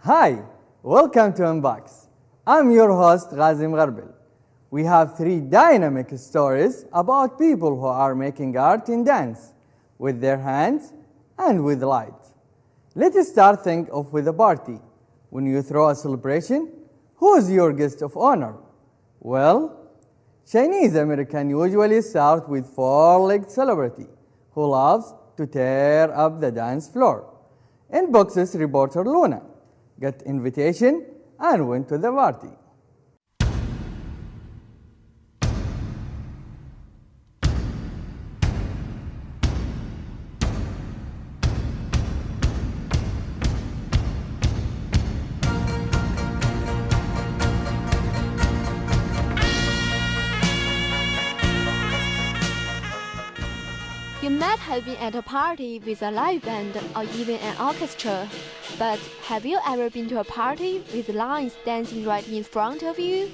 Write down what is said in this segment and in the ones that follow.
Hi, welcome to InBox. I'm your host Ghazim Gharbil. We have 3 dynamic stories about people who are making art in dance with their hands and with light. Let's start things off with a party. When you throw a celebration, who is your guest of honor? Well, Chinese American usually start with 4-legged celebrity who loves to tear up the dance floor. InBox's reporter Luna got invitation and went to the party. You might have been at a party with a live band or even an orchestra, but have you ever been to a party with lions dancing right in front of you?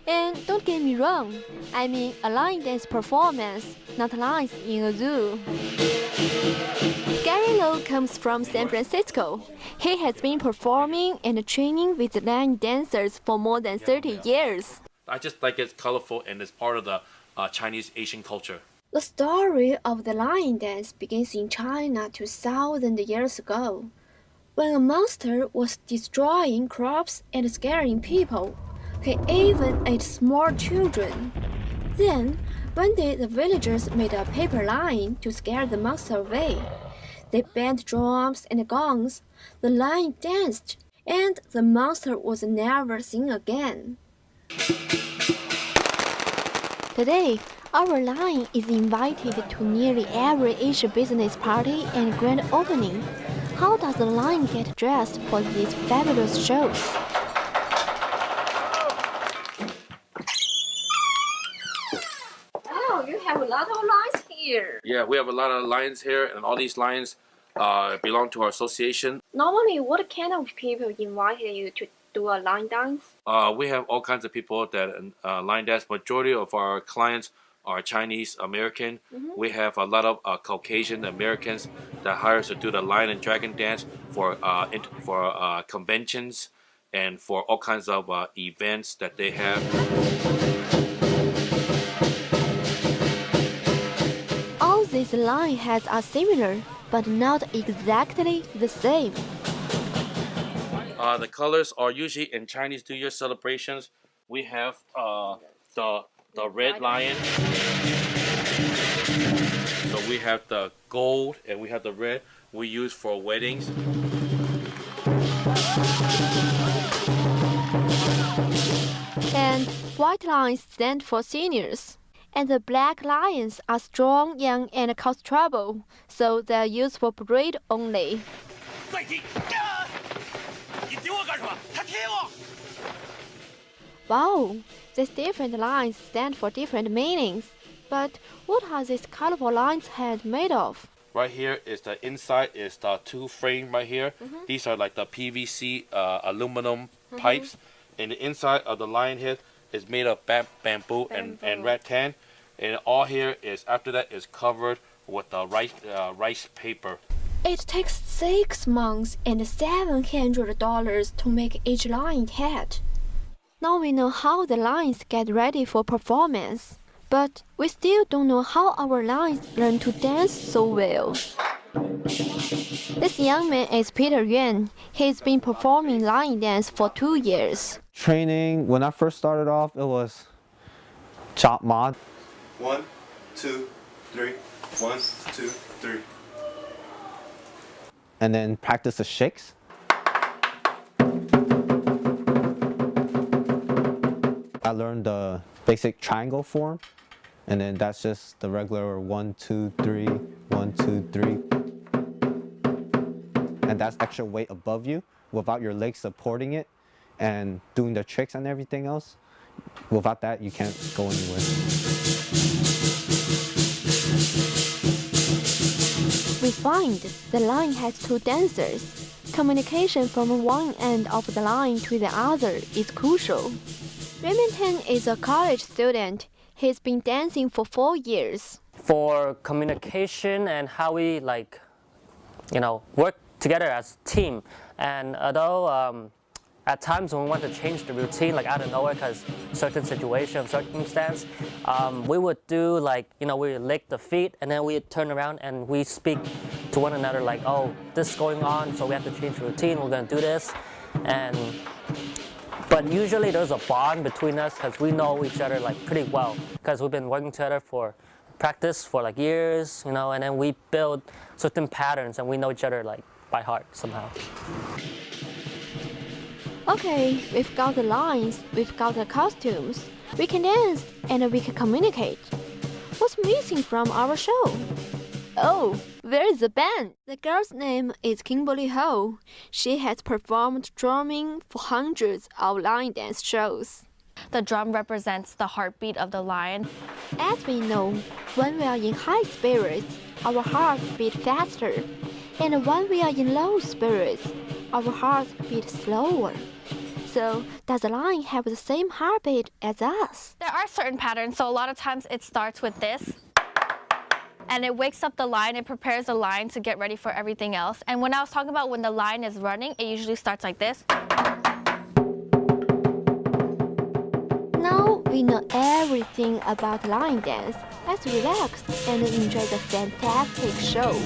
And don't get me wrong, I mean a lion dance performance, not lions in a zoo. Gary Lowe comes from San Francisco. He has been performing and training with lion dancers for more than 30 years. I just like it's colorful and it's part of the Chinese Asian culture. The story of the lion dance begins in China 2,000 years ago, when a monster was destroying crops and scaring people. He even ate small children. Then, one day the villagers made a paper lion to scare the monster away. They bent drums and gongs, the lion danced, and the monster was never seen again. Today, our lion is invited to nearly every Asian business party and grand opening. How does the lion get dressed for these fabulous shows? Oh, you have a lot of lions here. Yeah, we have a lot of lions here, and all these lions belong to our association. Normally, what kind of people invited you to do a lion dance? We have all kinds of people that lion dance. Majority of our clients are Chinese American. We have a lot of Caucasian Americans that hire us to do the lion and dragon dance for conventions and for all kinds of events that they have. All these lion heads are similar, but not exactly the same. The colors are usually in Chinese New Year celebrations. We have the red lion. So we have the gold and we have the red we use for weddings. And white lions stand for seniors. And the black lions are strong, young, and cause trouble, so they're used for parade only. Wow, these different lines stand for different meanings. But what are these colorful lines head made of? Right here is the inside is the 2 frame right here. These are like the PVC aluminum pipes. And the inside of the lion head is made of bamboo. And rattan. And all here is after that is covered with the rice paper. It takes 6 months and $700 to make each lion head. Now we know how the lions get ready for performance, but we still don't know how our lions learn to dance so well. This young man is Peter Yuan. He's been performing lion dance for 2 years. Training, when I first started off, it was chop mod. 1, 2, 3. 1, 2, 3. And then practice the shakes. I learned the basic triangle form, and then that's just the regular 1, 2, 3, 1, 2, 3. And that's extra weight above you without your legs supporting it and doing the tricks and everything else. Without that, you can't go anywhere. We find the line has 2 dancers. Communication from one end of the line to the other is crucial. Remington is a college student. He's been dancing for 4 years. For communication and how we work together as a team. And although at times when we want to change the routine, like out of nowhere, because certain situation, circumstance, we would do like, we would lick the feet and then we would turn around and we speak to one another like, oh, this is going on, so we have to change the routine, we're going to do this. But usually there's a bond between us because we know each other like pretty well because we've been working together for practice for like years, and then we build certain patterns and we know each other like by heart somehow. Okay, we've got the lines, we've got the costumes, we can dance and we can communicate. What's missing from our show? Oh, where is the band? The girl's name is Kimberly Ho. She has performed drumming for hundreds of line dance shows. The drum represents the heartbeat of the lion. As we know, when we are in high spirits, our hearts beat faster. And when we are in low spirits, our hearts beat slower. So, does the lion have the same heartbeat as us? There are certain patterns, so a lot of times it starts with this. And it wakes up the lion, it prepares the lion to get ready for everything else. And when I was talking about when the lion is running, it usually starts like this. Now we know everything about lion dance. Let's relax and enjoy the fantastic show.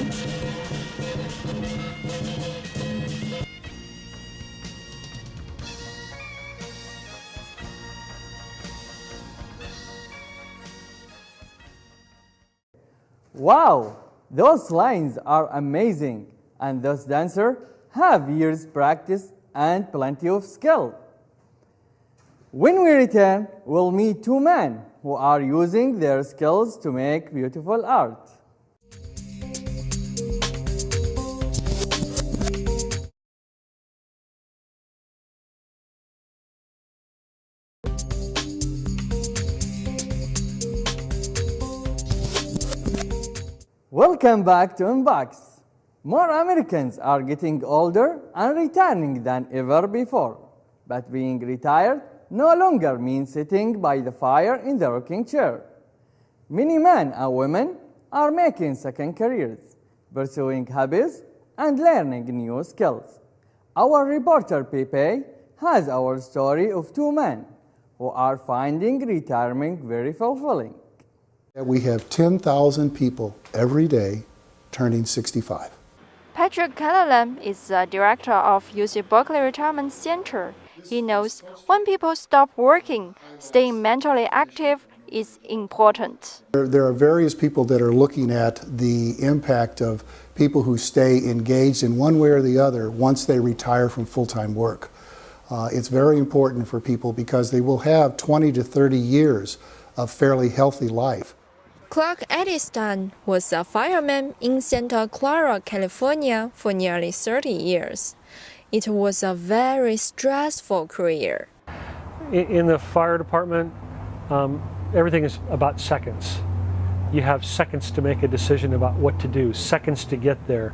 Wow, those lines are amazing, and those dancers have years practice and plenty of skill. When we return, we'll meet two men who are using their skills to make beautiful art. Welcome back to InBox. More Americans are getting older and returning than ever before. But being retired no longer means sitting by the fire in the rocking chair. Many men and women are making second careers, pursuing hobbies, and learning new skills. Our reporter Pepe has our story of two men who are finding retirement very fulfilling. We have 10,000 people every day turning 65. Patrick Callahan is the director of UC Berkeley Retirement Center. He knows when people stop working, staying mentally active is important. There are various people that are looking at the impact of people who stay engaged in one way or the other once they retire from full-time work. It's very important for people because they will have 20 to 30 years of fairly healthy life. Clark Ediston was a fireman in Santa Clara, California for nearly 30 years. It was a very stressful career. In the fire department, everything is about seconds. You have seconds to make a decision about what to do, seconds to get there,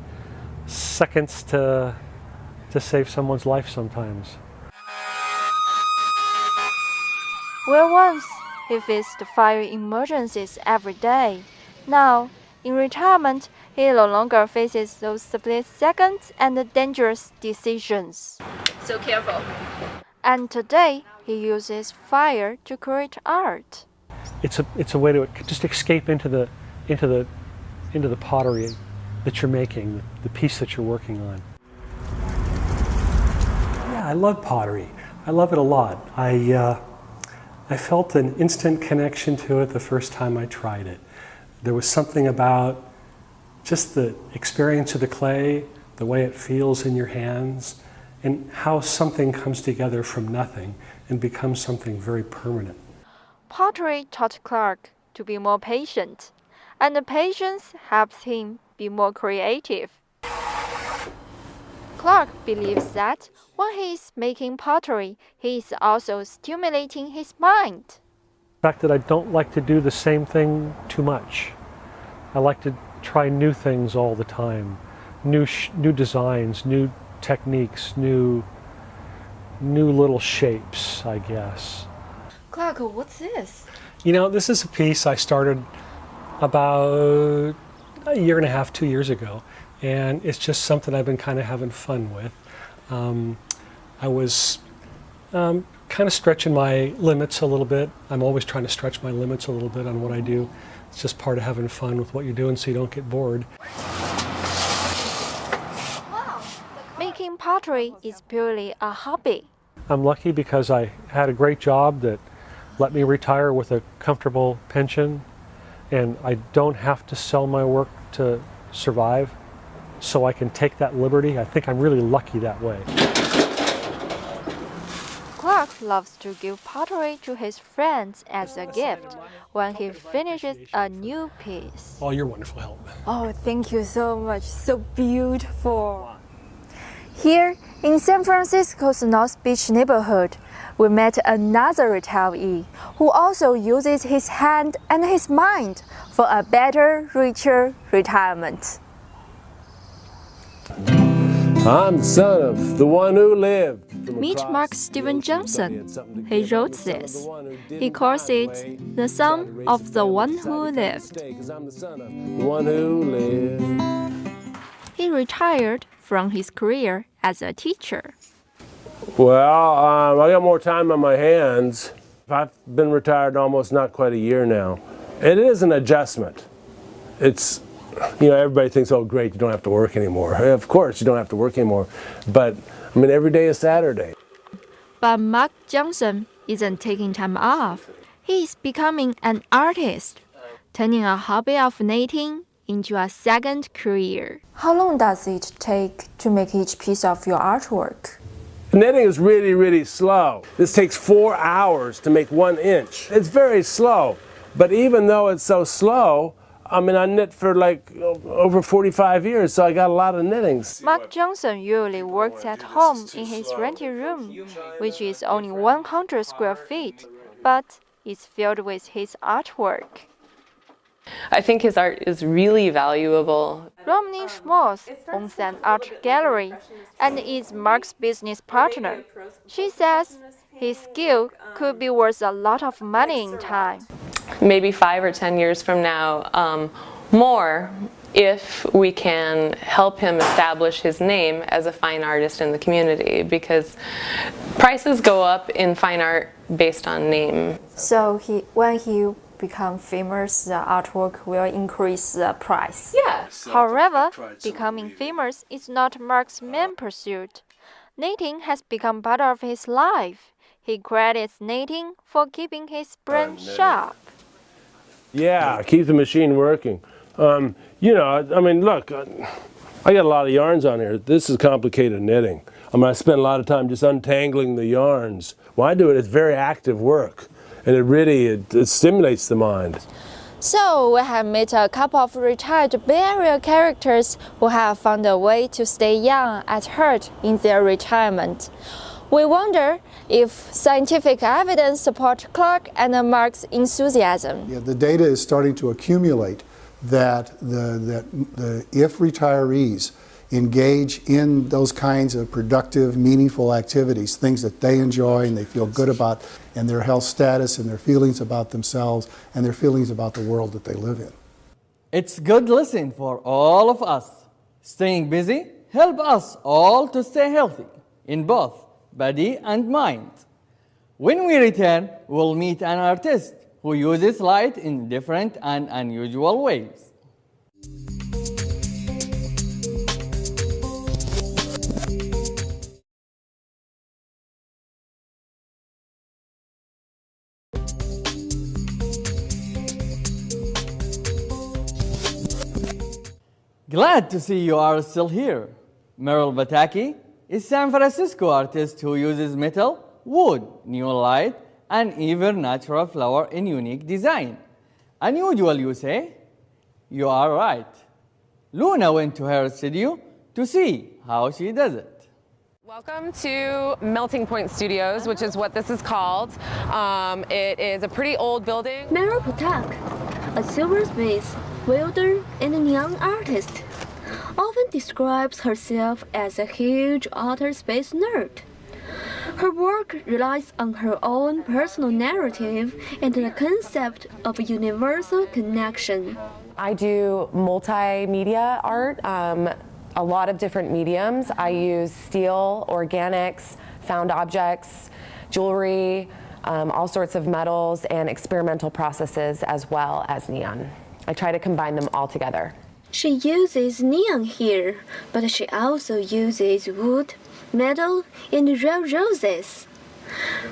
seconds to save someone's life sometimes. Where once he faced fire emergencies every day, now, in retirement, he no longer faces those split seconds and dangerous decisions. So careful. And today, he uses fire to create art. It's a way to just escape into the pottery that you're making, the piece that you're working on. Yeah, I love pottery. I love it a lot. I felt an instant connection to it the first time I tried it. There was something about just the experience of the clay, the way it feels in your hands, and how something comes together from nothing and becomes something very permanent. Pottery taught Clark to be more patient, and the patience helps him be more creative. Clark believes that when he is making pottery, he is also stimulating his mind. The fact that I don't like to do the same thing too much. I like to try new things all the time, new designs, new techniques, new little shapes, I guess. Clark, what's this? This is a piece I started about a year and a half, 2 years ago. and it's just something I've been kind of having fun with. I was kind of stretching my limits a little bit. I'm always trying to stretch my limits a little bit on what I do. It's just part of having fun with what you're doing so you don't get bored. Making pottery is purely a hobby. I'm lucky because I had a great job that let me retire with a comfortable pension, and I don't have to sell my work to survive, so I can take that liberty. I think I'm really lucky that way. Clark loves to give pottery to his friends as a gift when he finishes a new piece. Oh, you're wonderful help. Oh, thank you so much. So beautiful. Here in San Francisco's North Beach neighborhood, we met another retireee who also uses his hand and his mind for a better, richer retirement. I'm the son of the one who lived. Meet Mark Steven Johnson. He wrote this. He calls it the song of the one who lived. The one who lived. He retired from his career as a teacher. Well, I got more time on my hands. I've been retired almost not quite a year now. It is an adjustment. It's, you know, everybody thinks, oh great, you don't have to work anymore. Of course, you don't have to work anymore. But, I mean, every day is Saturday. But Mark Johnson isn't taking time off. He's becoming an artist, turning a hobby of knitting into a second career. How long does it take to make each piece of your artwork? Knitting is really, really slow. This takes 4 hours to make 1 inch. It's very slow. But even though it's so slow, I mean, I knit for like over 45 years, so I got a lot of knittings. Mark Johnson usually works at home in his rented room, which is only 100 square feet, but is filled with his artwork. I think his art is really valuable. Romney Schmaltz owns an art gallery and is Mark's business partner. She says his skill could be worth a lot of money in time. Maybe 5 or 10 years from now, more, if we can help him establish his name as a fine artist in the community, because prices go up in fine art based on name. So when he become famous, the artwork will increase the price. Yeah. However, becoming famous is not Mark's main pursuit. Knitting has become part of his life. He credits knitting for keeping his brain sharp. Yeah, keep the machine working. You know, I mean, look, I got a lot of yarns on here. This is complicated knitting. I mean, I spend a lot of time just untangling the yarns. When I do it, it's very active work, and it stimulates the mind. So we have met a couple of retired Bay Area characters who have found a way to stay young at heart in their retirement. We wonder if scientific evidence supports Clark and Mark's enthusiasm. Yeah, the data is starting to accumulate that if retirees engage in those kinds of productive, meaningful activities, things that they enjoy and they feel good about, and their health status and their feelings about themselves and their feelings about the world that they live in. It's good lesson for all of us. Staying busy help us all to stay healthy in both body and mind. When we return, we'll meet an artist who uses light in different and unusual ways. Glad to see you are still here. Meryl Bataki is San Francisco artist who uses metal, wood, neon light, and even natural flower in unique design. Unusual, you say? You are right. Luna went to her studio to see how she does it. Welcome to Melting Point Studios, which is what this is called. It is a pretty old building. Meryl Patak, a silversmith, welder, and a neon artist, often describes herself as a huge outer space nerd. Her work relies on her own personal narrative and the concept of a universal connection. I do multimedia art. a lot of different mediums. I use steel, organics, found objects, jewelry, all sorts of metals, and experimental processes, as well as neon. I try to combine them all together. She uses neon here, but she also uses wood, metal, and real roses.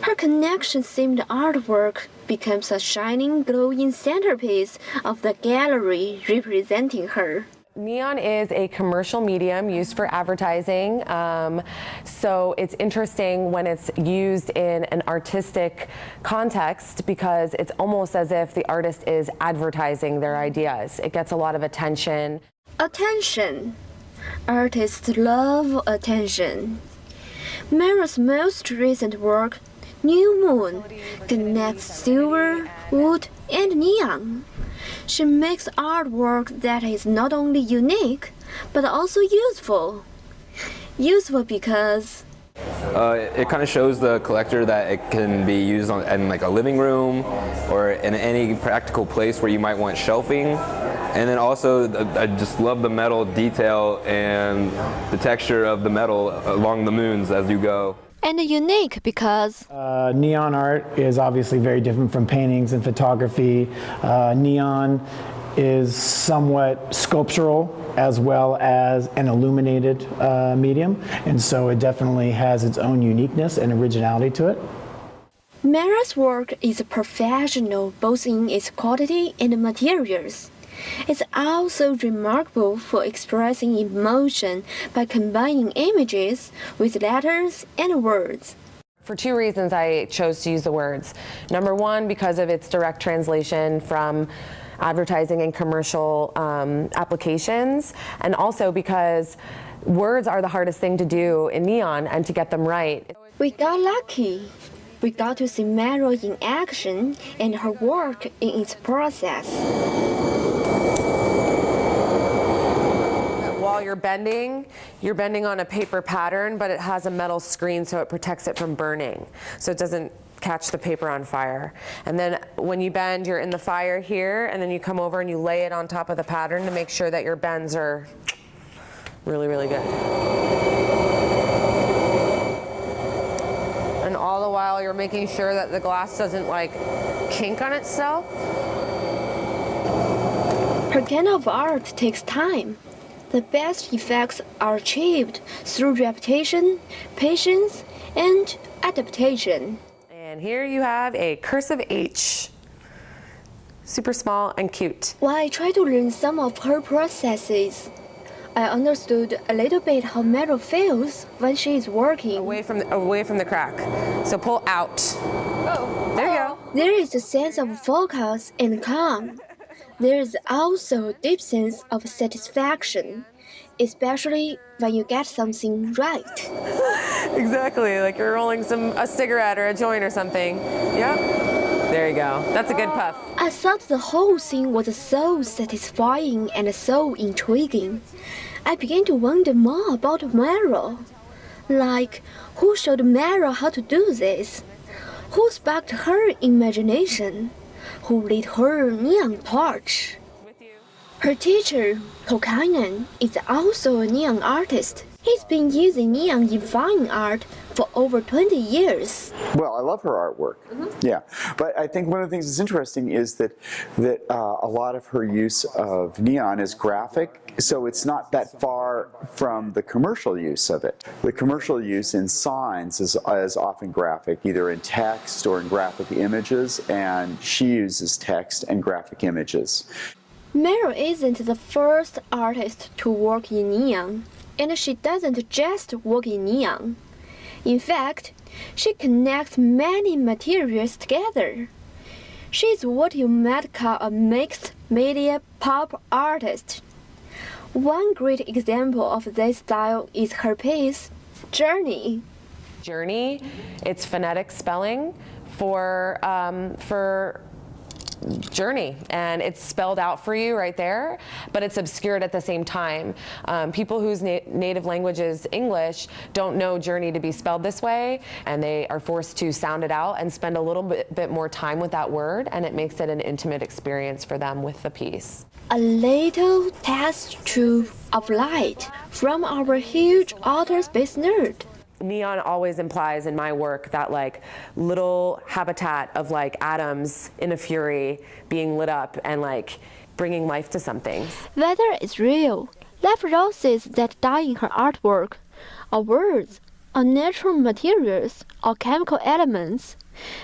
Her connection-themed artwork becomes a shining, glowing centerpiece of the gallery representing her. Neon is a commercial medium used for advertising, so it's interesting when it's used in an artistic context because it's almost as if the artist is advertising their ideas. It gets a lot of attention. Attention. Artists love attention. Mara's most recent work, New Moon, connects silver, wood, and neon. She makes artwork that is not only unique, but also useful. Useful because it kind of shows the collector that it can be used in like a living room or in any practical place where you might want shelving. And then also, I just love the metal detail and the texture of the metal along the moons as you go. And unique because neon art is obviously very different from paintings and photography. Neon is somewhat sculptural as well as an illuminated medium, and so it definitely has its own uniqueness and originality to it. Mara's work is professional both in its quality and materials. It's also remarkable for expressing emotion by combining images with letters and words. For two reasons I chose to use the words. Number one, because of its direct translation from advertising and commercial applications, and also because words are the hardest thing to do in neon and to get them right. We got lucky. We got to see Mara in action and her work in its process. While you're bending on a paper pattern, but it has a metal screen so it protects it from burning, so it doesn't catch the paper on fire. And then when you bend, you're in the fire here, and then you come over and you lay it on top of the pattern to make sure that your bends are really, really good. And all the while you're making sure that the glass doesn't like kink on itself. Her kind of art takes time. The best effects are achieved through repetition, patience, and adaptation. And here you have a cursive H. Super small and cute. While I tried to learn some of her processes, I understood a little bit how Mara feels when she is working. Away from the crack. So pull out. Oh. There you go. There is a sense of focus and calm. There is also a deep sense of satisfaction, especially when you get something right. Exactly, like you're rolling a cigarette or a joint or something. Yep. There you go. That's a good puff. I thought the whole thing was so satisfying and so intriguing. I began to wonder more about Mara. Like, who showed Mara how to do this? Who sparked her imagination? Who lit her neon torch? Her teacher, Kokainen, is also a neon artist. He's been using neon in fine art for over 20 years. Well, I love her artwork. Yeah, but I think one of the things that's interesting is that a lot of her use of neon is graphic, so it's not that far from the commercial use of it. The commercial use in signs is often graphic, either in text or in graphic images, and she uses text and graphic images. Mara isn't the first artist to work in neon, and she doesn't just work in neon. In fact, she connects many materials together. She's what you might call a mixed media pop artist. One great example of this style is her piece, Journey. Journey, it's phonetic spelling for journey, and it's spelled out for you right there, but it's obscured at the same time. People whose native language is English don't know journey to be spelled this way, and they are forced to sound it out and spend a little bit more time with that word, and it makes it an intimate experience for them with the piece. a little test tube of light from our huge outer space nerd. Neon always implies in my work that like little habitat of like atoms in a fury being lit up and like bringing life to something. Whether it's real, life roses that die in her artwork, or words, or natural materials, or chemical elements,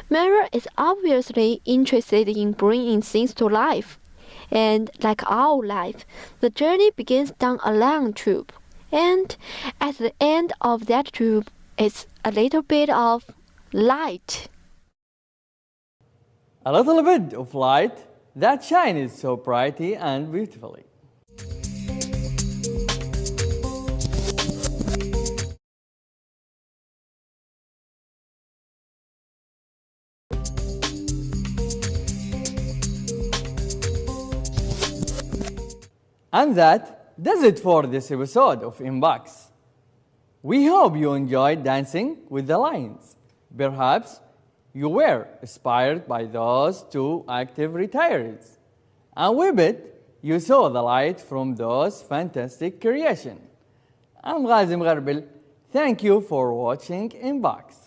Mara is obviously interested in bringing things to life. And like our life, the journey begins down a long tube. And at the end of that tube is a little bit of light. A little bit of light that shines so brightly and beautifully. And that does it for this episode of InBox. We hope you enjoyed dancing with the lines. Perhaps you were inspired by those two active retirees. And with it, you saw the light from those fantastic creations. I'm Ghazim Gharbel. Thank you for watching InBox.